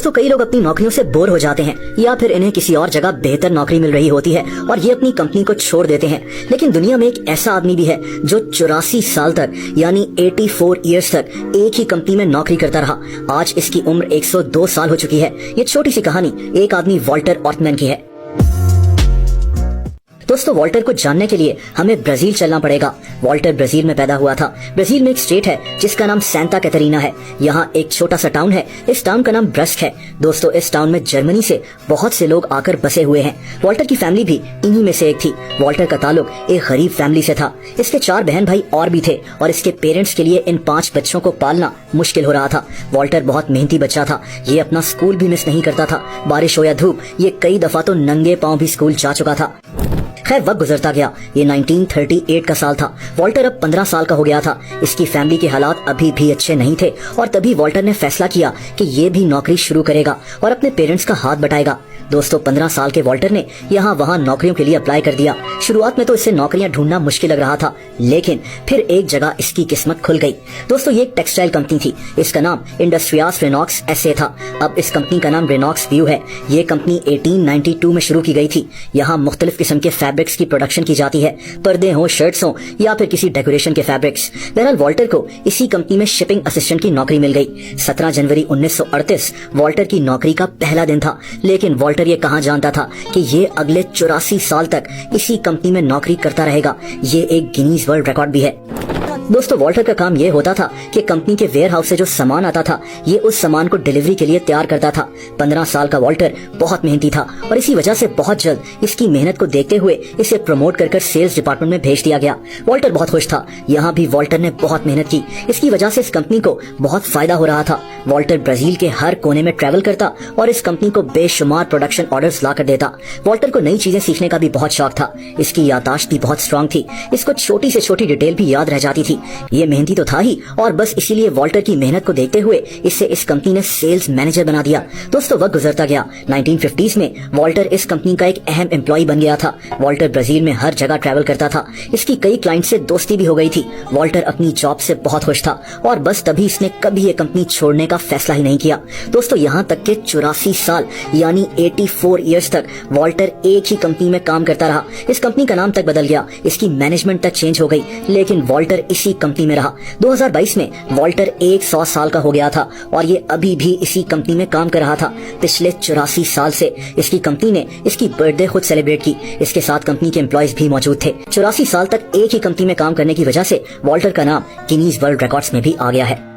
दोस्तों कई लोग अपनी नौकरियों से बोर हो जाते हैं या फिर इन्हें किसी और जगह बेहतर नौकरी मिल रही होती है और ये अपनी कंपनी को छोड़ देते हैं। लेकिन दुनिया में एक ऐसा आदमी भी है जो 84 साल तक यानी 84 इयर्स तक एक ही कंपनी में नौकरी करता रहा। आज इसकी उम्र 102 साल हो चुकी है। ये छोटी सी कहानी एक आदमी वॉल्टर ऑर्टमैन की है। दोस्तों वॉल्टर को जानने के लिए हमें ब्राजील चलना पड़ेगा। वॉल्टर ब्राजील में पैदा हुआ था। ब्राजील में एक स्टेट है जिसका नाम सेंटा कैटरीना है। यहाँ एक छोटा सा टाउन है। इस टाउन का नाम ब्रस्ट है। दोस्तों इस टाउन में जर्मनी से बहुत से लोग आकर बसे हुए हैं। वॉल्टर की फैमिली भी इन्हीं में से एक थी। वॉल्टर का ताल्लुक एक गरीब फैमिली से था। इसके 4 बहन भाई और भी थे और इसके पेरेंट्स के लिए इन 5 बच्चों को पालना मुश्किल हो रहा था। वॉल्टर बहुत मेहनती बच्चा था। ये अपना स्कूल भी मिस नहीं करता था। बारिश हो या धूप ये कई दफा तो नंगे पांव भी स्कूल जा चुका था। खैर वक्त गुजरता गया। ये 1938 का साल था। वॉल्टर अब 15 साल का हो गया था। इसकी फैमिली के हालात अभी भी अच्छे नहीं थे और तभी वॉल्टर ने फैसला किया कि ये भी नौकरी शुरू करेगा और अपने पेरेंट्स का हाथ बटाएगा। दोस्तों 15 साल के वॉल्टर ने यहाँ वहाँ नौकरियों के लिए अप्लाई कर दिया। शुरुआत में तो इससे नौकरियां ढूंढना मुश्किल लग रहा था, लेकिन फिर एक जगह इसकी किस्मत खुल गई। दोस्तों ये एक टेक्सटाइल कंपनी थी। इसका नाम इंडस्ट्रियास रेनॉक्स एसए था। अब इस कंपनी का नाम रेनॉक्स व्यू है। ये कंपनी 1892 में शुरू की गई थी। यहाँ मुख्तलिफ किस्म के फैब्रिक्स की प्रोडक्शन की जाती है, पर्दे हो, शर्ट्स हो या फिर किसी डेकोरेशन के फैब्रिक्स। बहरहाल वॉल्टर को इसी कंपनी में शिपिंग असिस्टेंट की नौकरी मिल गई। 17 जनवरी 1938 वॉल्टर की नौकरी का पहला दिन था, लेकिन वॉल्टर ये कहां जानता था कि ये अगले 84 साल तक इसी कंपनी में नौकरी करता रहेगा। ये एक गिनीज वर्ल्ड रिकॉर्ड भी है। दोस्तों वॉल्टर का काम ये होता था कि कंपनी के वेयर हाउस से जो सामान आता था ये उस सामान को डिलीवरी के लिए तैयार करता था। 15 साल का वॉल्टर बहुत मेहनती था और इसी वजह से बहुत जल्द इसकी मेहनत को देखते हुए इसे प्रमोट कर सेल्स डिपार्टमेंट में भेज दिया गया। वॉल्टर बहुत खुश था। यहाँ भी वॉल्टर ने बहुत मेहनत की। इसकी वजह से इस कंपनी को बहुत फायदा हो रहा था। वॉल्टर ब्राजील के हर कोने में ट्रैवल करता और इस कंपनी को बेशुमार प्रोडक्शन ऑर्डर्स ला कर देता। वॉल्टर को नई चीजें सीखने का भी बहुत शौक था। इसकी याददाश्त भी बहुत स्ट्रांग थी। इसको छोटी से छोटी डिटेल भी याद रह जाती थी। ये मेहनती तो था ही और बस इसीलिए वॉल्टर की मेहनत को देखते हुए इसे इस कंपनी ने सेल्स मैनेजर बना दिया। दोस्तों वक्त गुजरता गया। 1950s में वॉल्टर इस कंपनी का एक अहम एम्प्लॉय बन गया था। वॉल्टर ब्राजील में हर जगह ट्रैवल करता था। इसकी कई क्लाइंट से दोस्ती भी हो गई थी। वॉल्टर अपनी जॉब से बहुत खुश था और बस तभी इसने कभी ये कंपनी छोड़ने का फैसला ही नहीं किया। दोस्तों यहाँ तक के 84 साल यानी 84 इयर्स तक वॉल्टर एक ही कंपनी में काम करता रहा। इस कंपनी का नाम तक बदल गया, इसकी मैनेजमेंट तक चेंज हो गई, लेकिन वॉल्टर इसी कंपनी में रहा। 2022 में वॉल्टर 100 साल का हो गया था और ये अभी भी इसी कंपनी में काम कर रहा था। पिछले 84 साल से इसकी कंपनी ने इसकी बर्थडे खुद सेलिब्रेट की। इसके साथ कंपनी के एम्प्लॉयज भी मौजूद थे। 84 साल तक एक ही कंपनी में काम करने की वजह से वॉल्टर का नाम गिनीज वर्ल्ड रिकॉर्ड्स में भी आ गया है।